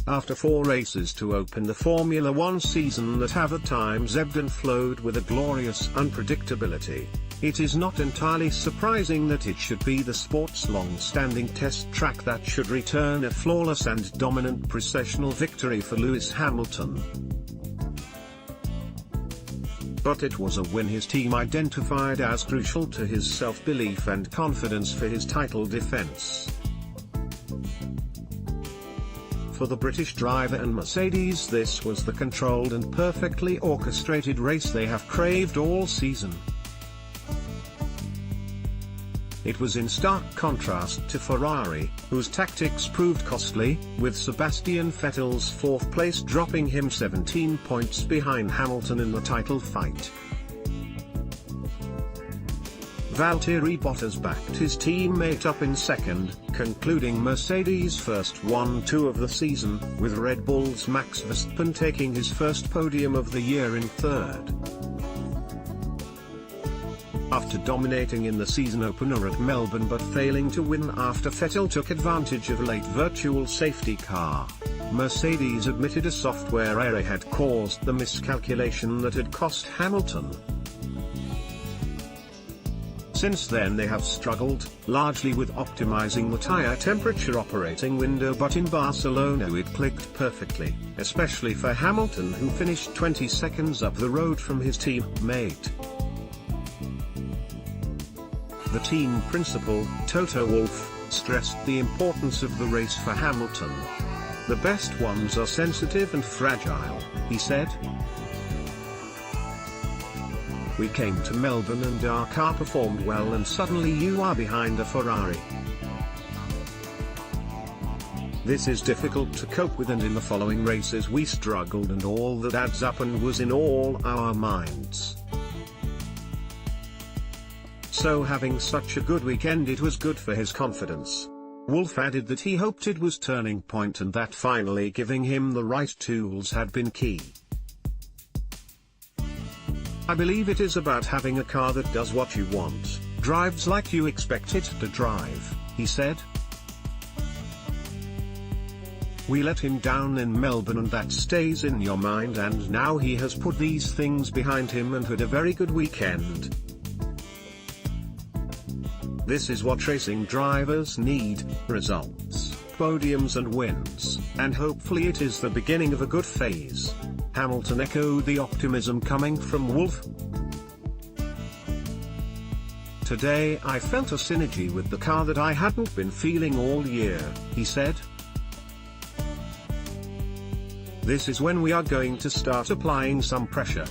After 4 races to open the Formula One season that have at times ebbed and flowed with a glorious unpredictability, it is not entirely surprising that it should be the sport's long-standing test track that should return a flawless and dominant processional victory for Lewis Hamilton. But it was a win his team identified as crucial to his self-belief and confidence for his title defense. For the British driver and Mercedes, this was the controlled and perfectly orchestrated race they have craved all season. It was in stark contrast to Ferrari, whose tactics proved costly, with Sebastian Vettel's 4th place dropping him 17 points behind Hamilton in the title fight. Valtteri Bottas backed his teammate up in second, concluding Mercedes' first 1-2 of the season, with Red Bull's Max Verstappen taking his first podium of the year in third. After dominating in the season opener at Melbourne but failing to win after Vettel took advantage of a late virtual safety car, Mercedes admitted a software error had caused the miscalculation that had cost Hamilton. Since then they have struggled, largely with optimizing the tire temperature operating window, but in Barcelona it clicked perfectly, especially for Hamilton, who finished 20 seconds up the road from his teammate. The team principal, Toto Wolff, stressed the importance of the race for Hamilton. "The best ones are sensitive and fragile," he said. "We came to Melbourne and our car performed well, and suddenly you are behind a Ferrari. This is difficult to cope with, and in the following races we struggled, and all that adds up and was in all our minds." So having such a good weekend, it was good for his confidence. Wolff added that he hoped it was turning point and that finally giving him the right tools had been key. "I believe it is about having a car that does what you want, drives like you expect it to drive," he said. "We let him down in Melbourne and that stays in your mind, and now he has put these things behind him and had a very good weekend. This is what racing drivers need: results, podiums and wins, and hopefully it is the beginning of a good phase." Hamilton echoed the optimism coming from Wolff. "Today I felt a synergy with the car that I hadn't been feeling all year," he said. "This is when we are going to start applying some pressure.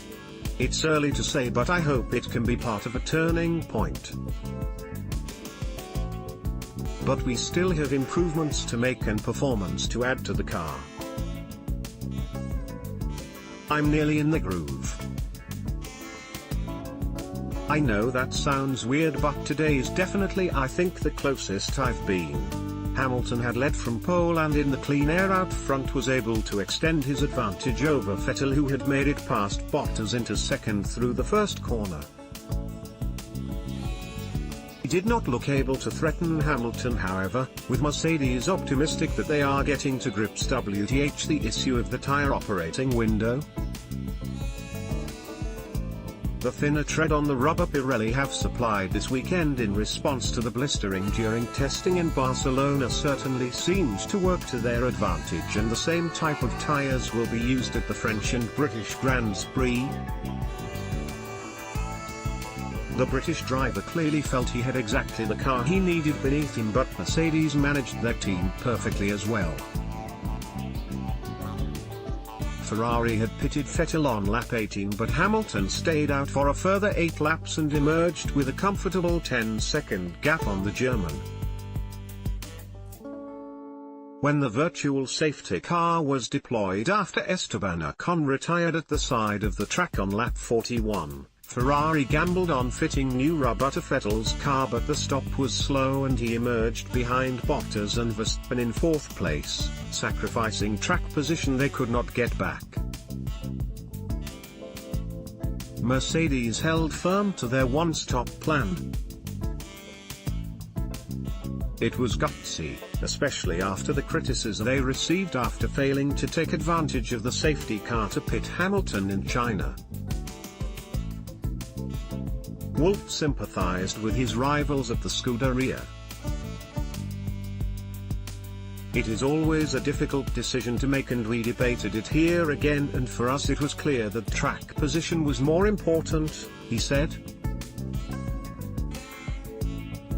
It's early to say, but I hope it can be part of a turning point. But we still have improvements to make and performance to add to the car. I'm nearly in the groove. I know that sounds weird, but today is definitely, I think, the closest I've been." Hamilton had led from pole and in the clean air out front was able to extend his advantage over Vettel, who had made it past Bottas into second through the first corner. He did not look able to threaten Hamilton, however, with Mercedes optimistic that they are getting to grips with the issue of the tire operating window. The thinner tread on the rubber Pirelli have supplied this weekend in response to the blistering during testing in Barcelona certainly seems to work to their advantage, and the same type of tires will be used at the French and British Grand Prix. The British driver clearly felt he had exactly the car he needed beneath him, but Mercedes managed their team perfectly as well. Ferrari had pitted Vettel on lap 18, but Hamilton stayed out for a further 8 laps and emerged with a comfortable 10-second gap on the German. When the virtual safety car was deployed after Esteban Ocon retired at the side of the track on lap 41, Ferrari gambled on fitting new rubber to Vettel's car, but the stop was slow and he emerged behind Bottas and Verstappen in 4th place, sacrificing track position they could not get back. Mercedes held firm to their one-stop plan. It was gutsy, especially after the criticism they received after failing to take advantage of the safety car to pit Hamilton in China. Wolff sympathized with his rivals at the Scuderia. "It is always a difficult decision to make, and we debated it here again, and for us it was clear that track position was more important," he said.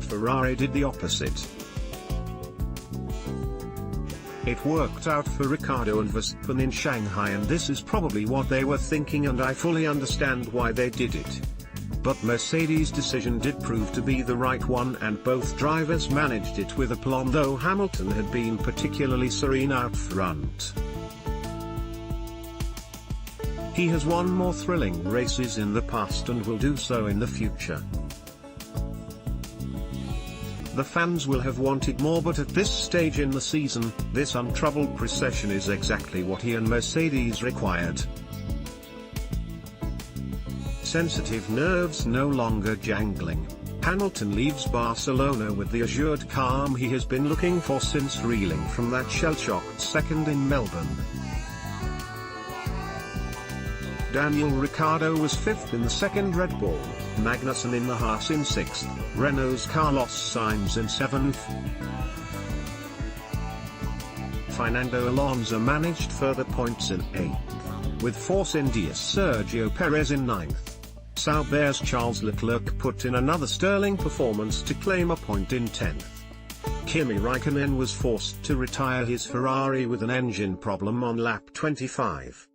Ferrari did the opposite. It worked out for Ricciardo and Verstappen in Shanghai, and this is probably what they were thinking, and I fully understand why they did it. But Mercedes' decision did prove to be the right one, and both drivers managed it with aplomb, though Hamilton had been particularly serene out front. He has won more thrilling races in the past and will do so in the future. The fans will have wanted more, but at this stage in the season, this untroubled procession is exactly what he and Mercedes required. Sensitive nerves no longer jangling, Hamilton leaves Barcelona with the assured calm he has been looking for since reeling from that shell-shocked second in Melbourne. Daniel Ricciardo was fifth in the second Red Bull, Magnussen in the Haas in sixth, Renault's Carlos Sainz in seventh. Fernando Alonso managed further points in eighth, with Force India's Sergio Perez in ninth. Sauber's Charles Leclerc put in another sterling performance to claim a point in 10th. Kimi Raikkonen was forced to retire his Ferrari with an engine problem on lap 25.